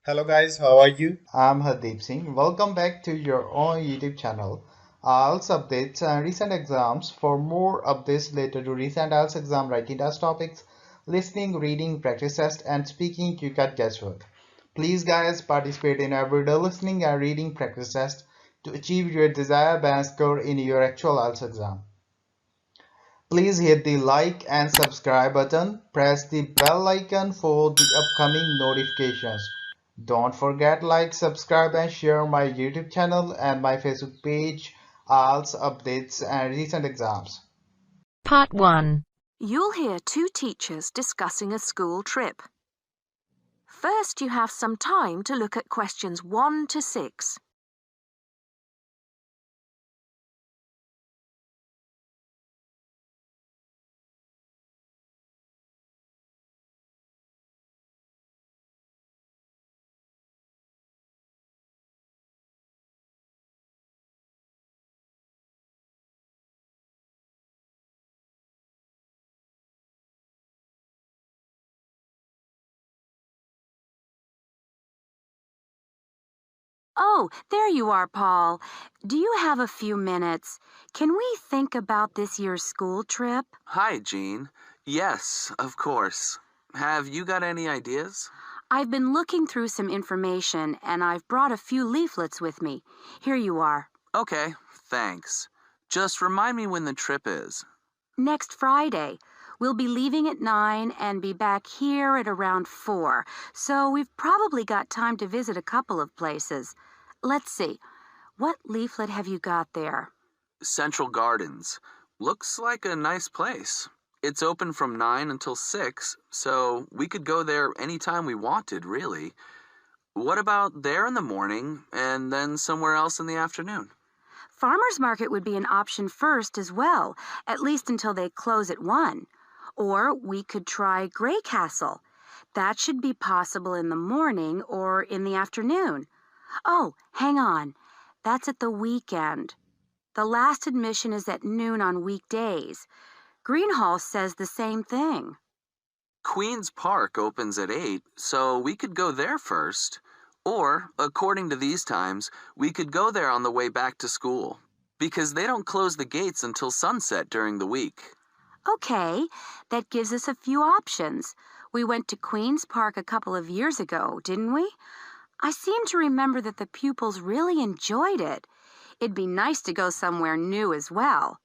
Hello guys, how are you? I'm Hardeep Singh. Welcome back to your own YouTube channel. IELTS updates and recent exams. For more updates related to recent IELTS exam writing test topics, listening, reading, practice test, and speaking, you can guesswork. Please, guys, participate in everyday listening and reading practice test to achieve your desired band score in your actual IELTS exam. Please hit the like and subscribe button. Press the bell icon for the upcoming notifications. Don't forget like, subscribe and share my YouTube channel and my Facebook page, IELTS updates and recent exams. Part 1. You'll hear two teachers discussing a school trip. First, you have some time to look at questions 1 to 6. Oh, there you are, Paul. Do you have a few minutes? Can we think about this year's school trip? Hi, Jean. Yes, of course. Have you got any ideas? I've been looking through some information and I've brought a few leaflets with me. Here you are. Okay, thanks. Just remind me when the trip is. Next Friday. We'll be leaving at 9 and be back here at around 4, so we've probably got time to visit a couple of places. Let's see. What leaflet have you got there? Central Gardens. Looks like a nice place. It's open from 9 until 6, so we could go there anytime we wanted, really. What about there in the morning and then somewhere else in the afternoon? Farmer's Market would be an option first as well, at least until they close at 1. Or we could try Grey Castle. That should be possible in the morning or in the afternoon. Oh, hang on. That's at the weekend. The last admission is at noon on weekdays. Greenhall says the same thing. Queen's Park opens at 8, so we could go there first. Or, according to these times, we could go there on the way back to school, because they don't close the gates until sunset during the week. Okay, that gives us a few options. We went to Queen's Park a couple of years ago, didn't we? I seem to remember that the pupils really enjoyed it. It'd be nice to go somewhere new as well.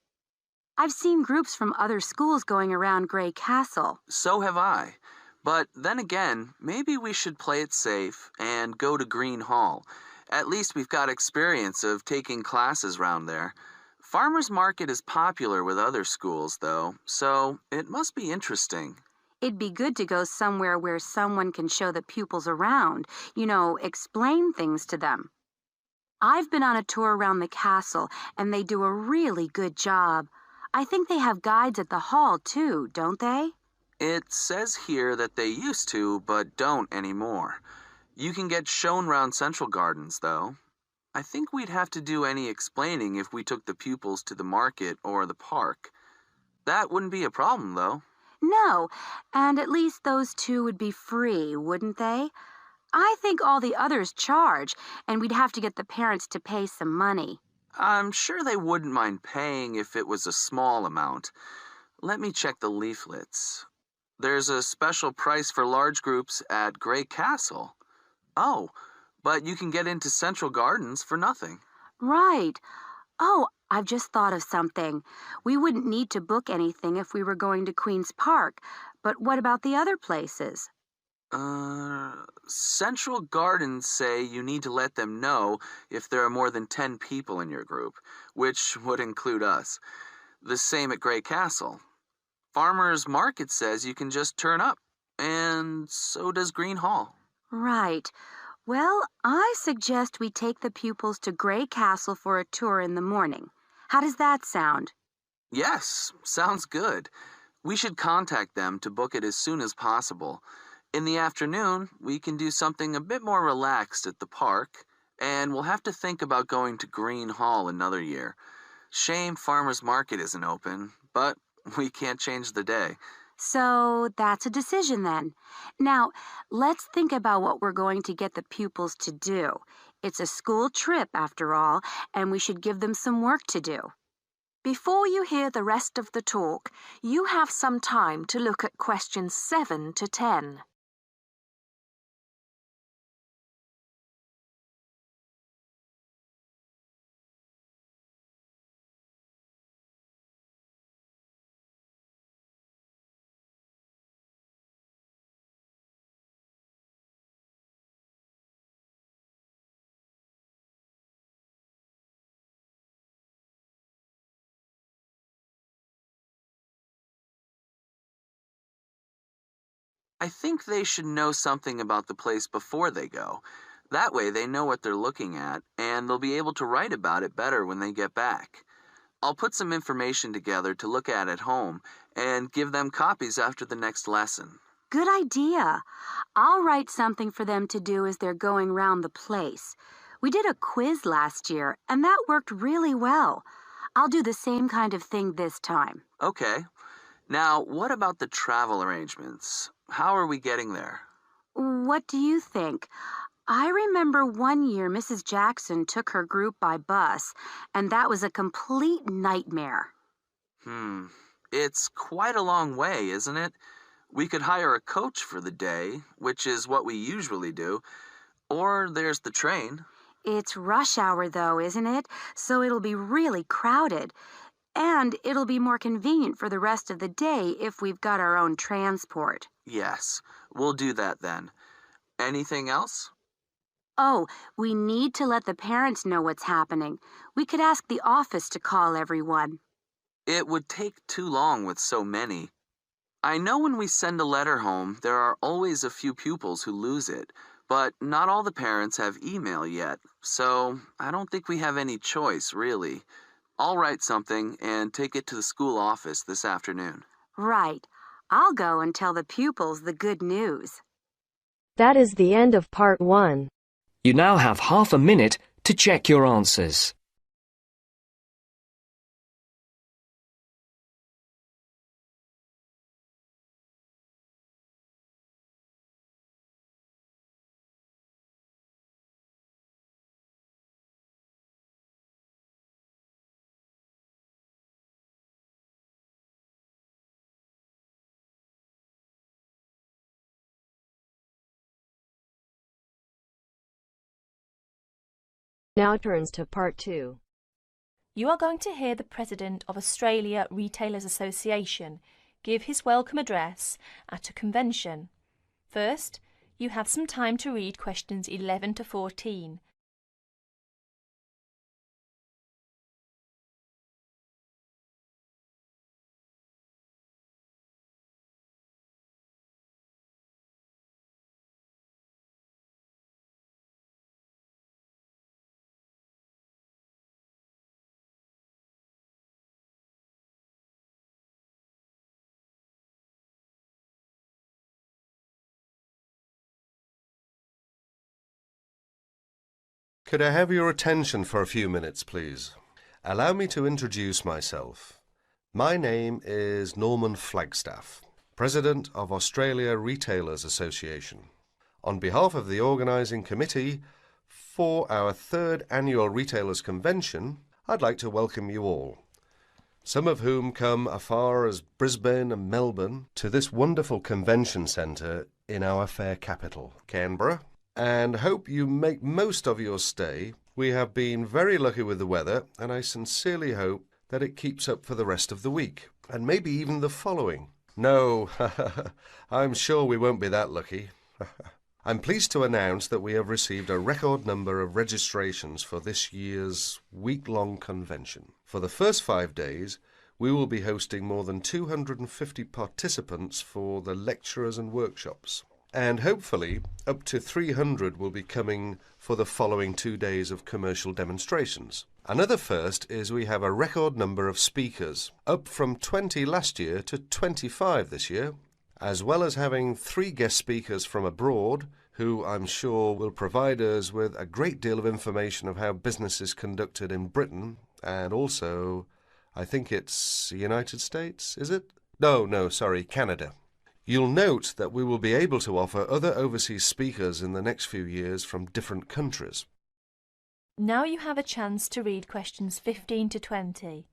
I've seen groups from other schools going around Grey Castle. So have I. But then again, maybe we should play it safe and go to Green Hall. At least we've got experience of taking classes round there. Farmer's Market is popular with other schools, though, so it must be interesting. It'd be good to go somewhere where someone can show the pupils around, explain things to them. I've been on a tour around the castle, and they do a really good job. I think they have guides at the hall, too, don't they? It says here that they used to, but don't anymore. You can get shown round Central Gardens, though. I think we'd have to do any explaining if we took the pupils to the market or the park. That wouldn't be a problem, though. No, and at least those two would be free, wouldn't they? I think all the others charge, and we'd have to get the parents to pay some money. I'm sure they wouldn't mind paying if it was a small amount. Let me check the leaflets. There's a special price for large groups at Grey Castle. Oh, but you can get into Central Gardens for nothing. Right. Oh, I've just thought of something. We wouldn't need to book anything if we were going to Queen's Park, but what about the other places? Central Gardens say you need to let them know if there are more than 10 people in your group, which would include us. The same at Grey Castle. Farmer's Market says you can just turn up, and so does Green Hall. Right. Well, I suggest we take the pupils to Grey Castle for a tour in the morning. How does that sound? Yes, sounds good. We should contact them to book it as soon as possible. In the afternoon, we can do something a bit more relaxed at the park, and we'll have to think about going to Green Hall another year. Shame Farmer's Market isn't open, but we can't change the day. So that's a decision then. Now, let's think about what we're going to get the pupils to do. It's a school trip, after all, and we should give them some work to do. Before you hear the rest of the talk, you have some time to look at questions 7 to 10. I think they should know something about the place before they go. That way they know what they're looking at, and they'll be able to write about it better when they get back. I'll put some information together to look at home and give them copies after the next lesson. Good idea. I'll write something for them to do as they're going round the place. We did a quiz last year, and that worked really well. I'll do the same kind of thing this time. Okay. Now, what about the travel arrangements? How are we getting there? What do you think? I remember one year Mrs. Jackson took her group by bus, and that was a complete nightmare. It's quite a long way, isn't it? We could hire a coach for the day, which is what we usually do, or there's the train. It's rush hour, though, isn't it? So it'll be really crowded. And it'll be more convenient for the rest of the day if we've got our own transport. Yes, we'll do that then. Anything else? Oh, we need to let the parents know what's happening. We could ask the office to call everyone. It would take too long with so many. I know when we send a letter home, there are always a few pupils who lose it, but not all the parents have email yet, so I don't think we have any choice, really. I'll write something and take it to the school office this afternoon. Right. I'll go and tell the pupils the good news. That is the end of part 1. You now have half a minute to check your answers. Now turns to part 2. You are going to hear the President of Australia Retailers Association give his welcome address at a convention. First, you have some time to read questions 11 to 14. Could I have your attention for a few minutes, please? Allow me to introduce myself. My name is Norman Flagstaff, President of Australia Retailers Association. On behalf of the organising committee for our 3rd annual Retailers Convention, I'd like to welcome you all, some of whom come afar as Brisbane and Melbourne to this wonderful convention centre in our fair capital, Canberra, and hope you make most of your stay. We have been very lucky with the weather, and I sincerely hope that it keeps up for the rest of the week, and maybe even the following. No, I'm sure we won't be that lucky. I'm pleased to announce that we have received a record number of registrations for this year's week-long convention. For the first 5 days, we will be hosting more than 250 participants for the lecturers and workshops. And hopefully up to 300 will be coming for the following 2 days of commercial demonstrations. Another first is we have a record number of speakers, up from 20 last year to 25 this year, as well as having 3 guest speakers from abroad who I'm sure will provide us with a great deal of information of how business is conducted in Britain and also, I think it's the United States, is it? No, sorry, Canada. You'll note that we will be able to offer other overseas speakers in the next few years from different countries. Now you have a chance to read questions 15 to 20.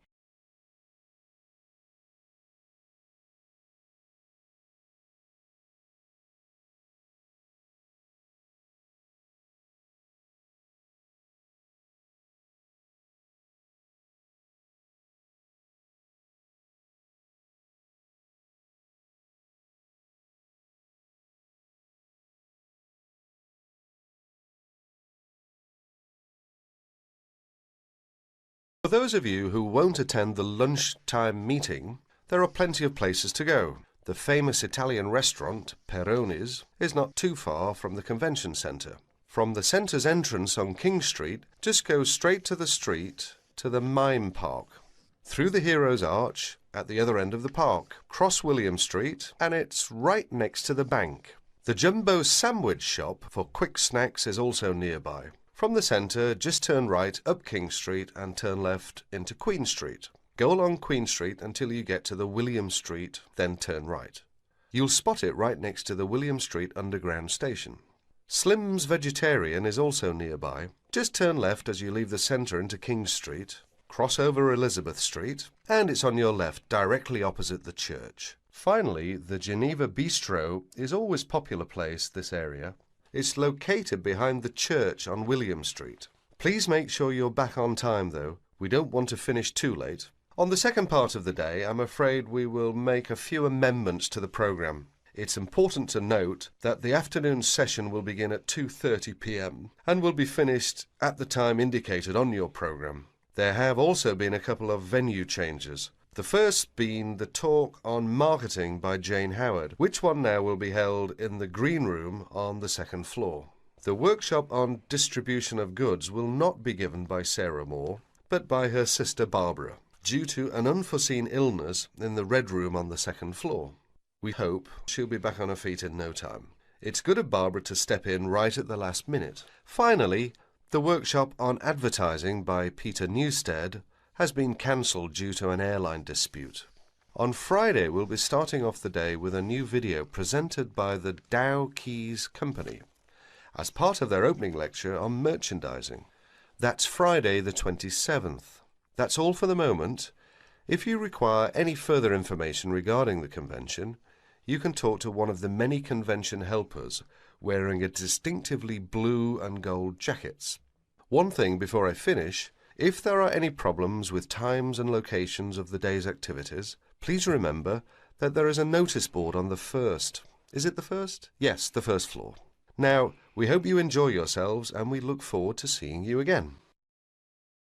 For those of you who won't attend the lunchtime meeting, there are plenty of places to go. The famous Italian restaurant, Peroni's, is not too far from the convention centre. From the centre's entrance on King Street, just go straight to the street to the Mime Park. Through the Heroes Arch at the other end of the park, cross William Street, and it's right next to the bank. The Jumbo Sandwich Shop for quick snacks is also nearby. From the centre, just turn right up King Street and turn left into Queen Street. Go along Queen Street until you get to the William Street, then turn right. You'll spot it right next to the William Street Underground Station. Slim's Vegetarian is also nearby. Just turn left as you leave the centre into King Street, cross over Elizabeth Street, and it's on your left, directly opposite the church. Finally, the Geneva Bistro is always a popular place, this area. It's located behind the church on William Street. Please make sure you're back on time, though. We don't want to finish too late. On the second part of the day, I'm afraid we will make a few amendments to the programme. It's important to note that the afternoon session will begin at 2:30 p.m. and will be finished at the time indicated on your programme. There have also been a couple of venue changes. The first being the talk on marketing by Jane Howard, which one now will be held in the green room on the second floor. The workshop on distribution of goods will not be given by Sarah Moore, but by her sister Barbara, due to an unforeseen illness in the red room on the second floor. We hope she'll be back on her feet in no time. It's good of Barbara to step in right at the last minute. Finally, the workshop on advertising by Peter Newstead has been cancelled due to an airline dispute. On Friday, we'll be starting off the day with a new video presented by the Dow Keys Company as part of their opening lecture on merchandising. That's Friday the 27th. That's all for the moment. If you require any further information regarding the convention, you can talk to one of the many convention helpers wearing a distinctively blue and gold jackets. One thing before I finish: if there are any problems with times and locations of the day's activities, please remember that there is a notice board on the first. Is it the first? Yes, the first floor. Now, we hope you enjoy yourselves and we look forward to seeing you again.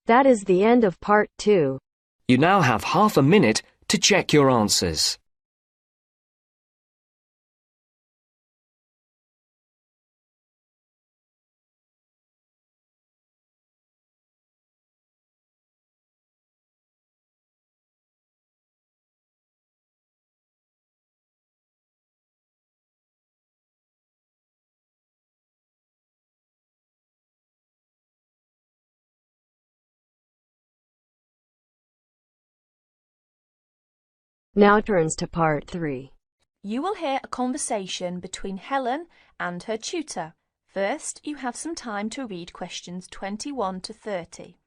That is the end of part 2. You now have half a minute to check your answers. Now turns to part 3. You will hear a conversation between Helen and her tutor. First, you have some time to read questions 21 to 30.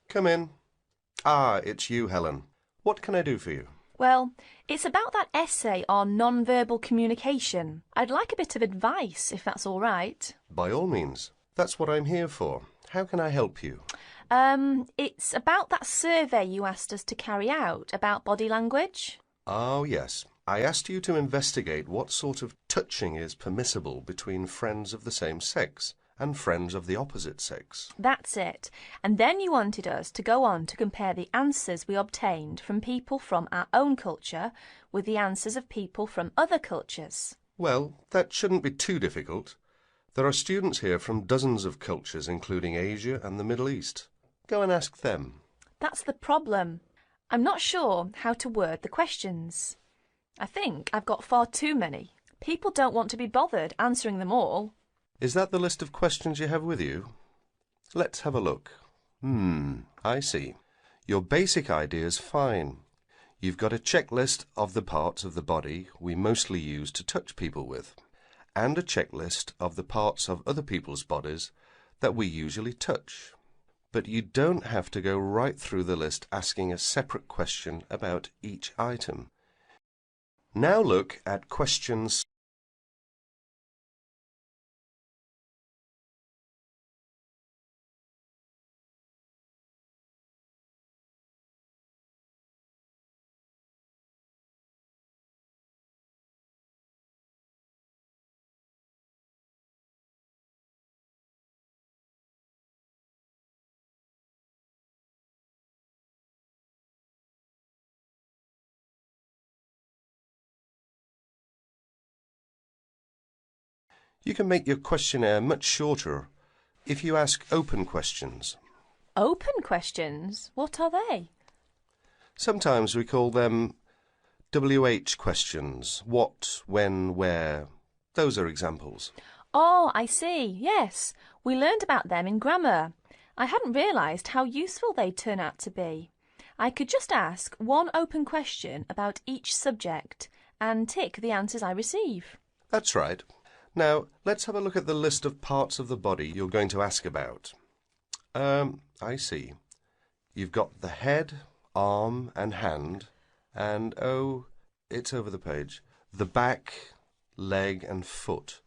Come in. Ah, it's you, Helen. What can I do for you? Well, it's about that essay on non-verbal communication. I'd like a bit of advice, if that's all right. By all means. That's what I'm here for. How can I help you? It's about that survey you asked us to carry out about body language. Oh, yes. I asked you to investigate what sort of touching is permissible between friends of the same sex, and friends of the opposite sex. That's it. And then you wanted us to go on to compare the answers we obtained from people from our own culture with the answers of people from other cultures. Well, that shouldn't be too difficult. There are students here from dozens of cultures, including Asia and the Middle East. Go and ask them. That's the problem. I'm not sure how to word the questions. I think I've got far too many. People don't want to be bothered answering them all. Is that the list of questions you have with you? Let's have a look. I see. Your basic idea is fine. You've got a checklist of the parts of the body we mostly use to touch people with, and a checklist of the parts of other people's bodies that we usually touch. But you don't have to go right through the list asking a separate question about each item. Now look at questions. You can make your questionnaire much shorter if you ask open questions. Open questions? What are they? Sometimes we call them WH questions. What, when, where. Those are examples. Oh, I see. Yes, we learned about them in grammar. I hadn't realised how useful they'd turn out to be. I could just ask one open question about each subject and tick the answers I receive. That's right. Now, let's have a look at the list of parts of the body you're going to ask about. I see. You've got the head, arm and hand, and, oh, it's over the page, the back, leg and foot.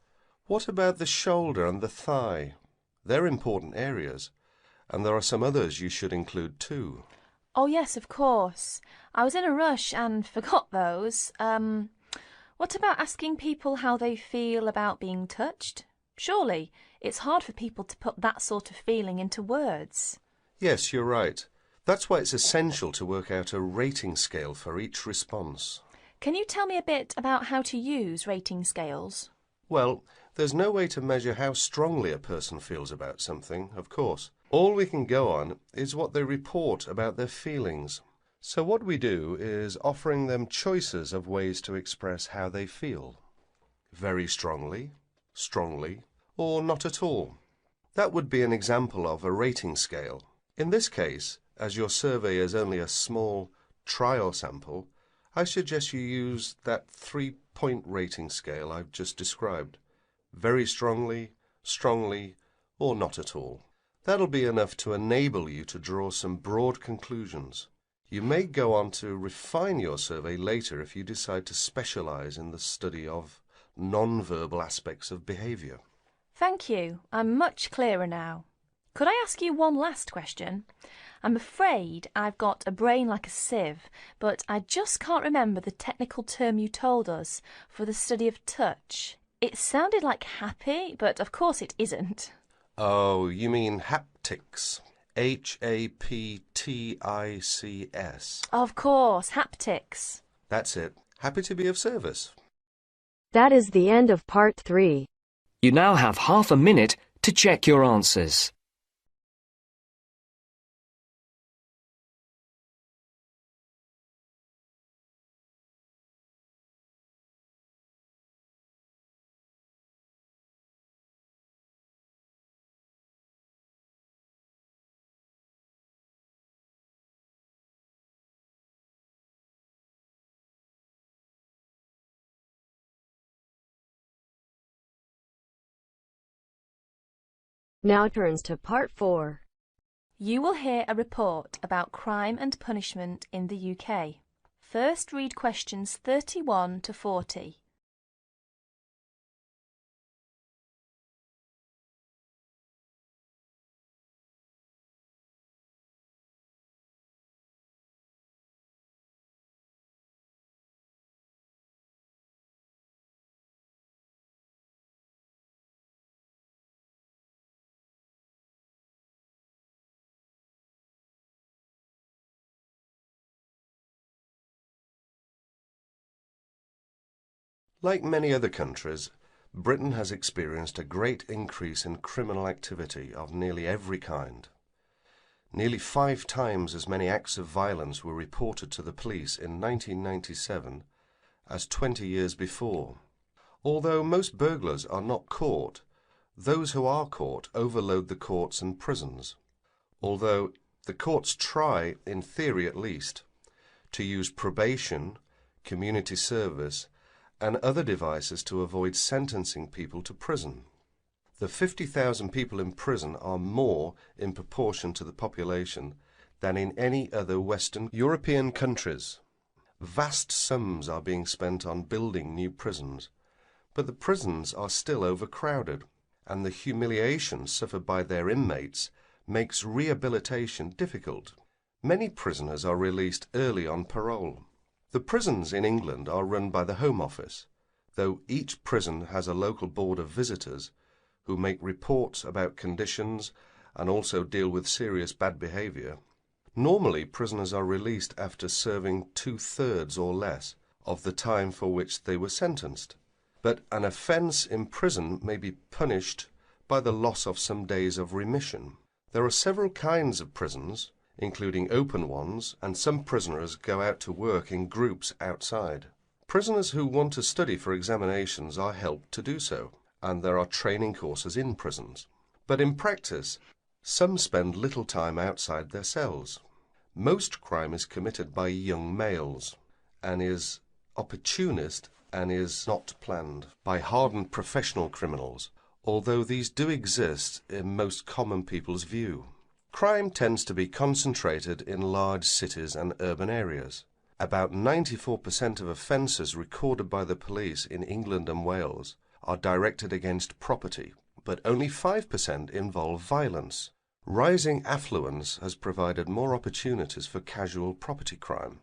What about the shoulder and the thigh? They're important areas, and there are some others you should include too. Oh, yes, of course. I was in a rush and forgot those. What about asking people how they feel about being touched? Surely it's hard for people to put that sort of feeling into words. Yes, you're right. That's why it's essential to work out a rating scale for each response. Can you tell me a bit about how to use rating scales? Well, there's no way to measure how strongly a person feels about something, of course. All we can go on is what they report about their feelings. So what we do is offering them choices of ways to express how they feel. Very strongly, strongly, or not at all. That would be an example of a rating scale. In this case, as your survey is only a small trial sample, I suggest you use that 3-point rating scale I've just described. Very strongly, strongly, or not at all. That'll be enough to enable you to draw some broad conclusions. You may go on to refine your survey later if you decide to specialise in the study of non-verbal aspects of behaviour. Thank you. I'm much clearer now. Could I ask you one last question? I'm afraid I've got a brain like a sieve, but I just can't remember the technical term you told us for the study of touch. It sounded like happy, but of course it isn't. Oh, you mean haptics. Haptics. Of course, haptics. That's it. Happy to be of service. That is the end of part 3. You now have half a minute to check your answers. Now turns to part 4. You will hear a report about crime and punishment in the UK. First read questions 31 to 40. Like many other countries, Britain has experienced a great increase in criminal activity of nearly every kind. Nearly 5 times as many acts of violence were reported to the police in 1997 as 20 years before. Although most burglars are not caught, those who are caught overload the courts and prisons. Although the courts try, in theory at least, to use probation, community service, and other devices to avoid sentencing people to prison. The 50,000 people in prison are more in proportion to the population than in any other Western European countries. Vast sums are being spent on building new prisons, but the prisons are still overcrowded, and the humiliation suffered by their inmates makes rehabilitation difficult. Many prisoners are released early on parole. The prisons in England are run by the Home Office, though each prison has a local board of visitors who make reports about conditions and also deal with serious bad behaviour. Normally, prisoners are released after serving 2/3 or less of the time for which they were sentenced. But an offence in prison may be punished by the loss of some days of remission. There are several kinds of prisons, including open ones, and some prisoners go out to work in groups outside. Prisoners who want to study for examinations are helped to do so, and there are training courses in prisons. But in practice, some spend little time outside their cells. Most crime is committed by young males, and is opportunist and is not planned by hardened professional criminals, although these do exist in most common people's view. Crime tends to be concentrated in large cities and urban areas. About 94% of offences recorded by the police in England and Wales are directed against property, but only 5% involve violence. Rising affluence has provided more opportunities for casual property crime.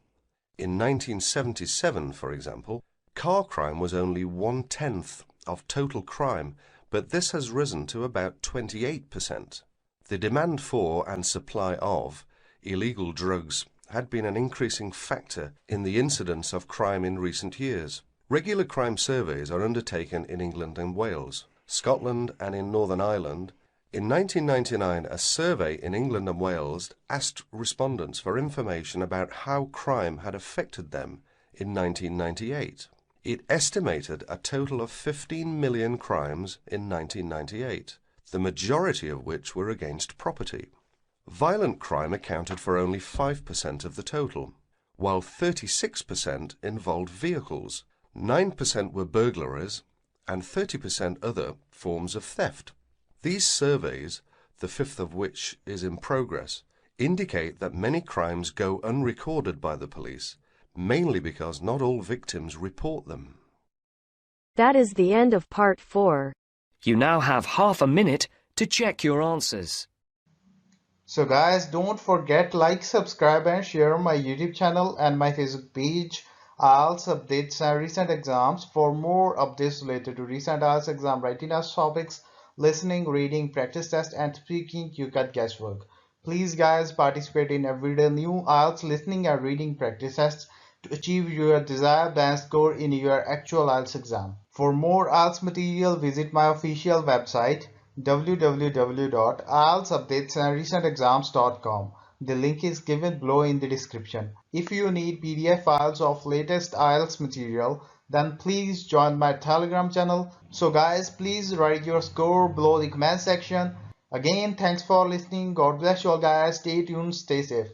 In 1977, for example, car crime was only 1/10 of total crime, but this has risen to about 28%. The demand for and supply of illegal drugs had been an increasing factor in the incidence of crime in recent years. Regular crime surveys are undertaken in England and Wales, Scotland and in Northern Ireland. In 1999, a survey in England and Wales asked respondents for information about how crime had affected them in 1998. It estimated a total of 15 million crimes in 1998, the majority of which were against property. Violent crime accounted for only 5% of the total, while 36% involved vehicles, 9% were burglaries, and 30% other forms of theft. These surveys, the 5th of which is in progress, indicate that many crimes go unrecorded by the police, mainly because not all victims report them. That is the end of part 4. You now have half a minute to check your answers. So guys, don't forget like, subscribe and share my YouTube channel and my Facebook page, IELTS updates and recent exams. For more updates related to recent IELTS exam writing test topics, listening, reading, practice test and speaking, you got guesswork. Please guys, participate in everyday new IELTS listening and reading practice tests to achieve your desired band score in your actual IELTS exam. For more IELTS material, visit my official website www.ieltsupdatesandrecentexams.com. The link is given below in the description. If you need PDF files of latest IELTS material, then please join my Telegram channel. So guys, please write your score below the comment section. Again, thanks for listening. God bless you all guys. Stay tuned, stay safe.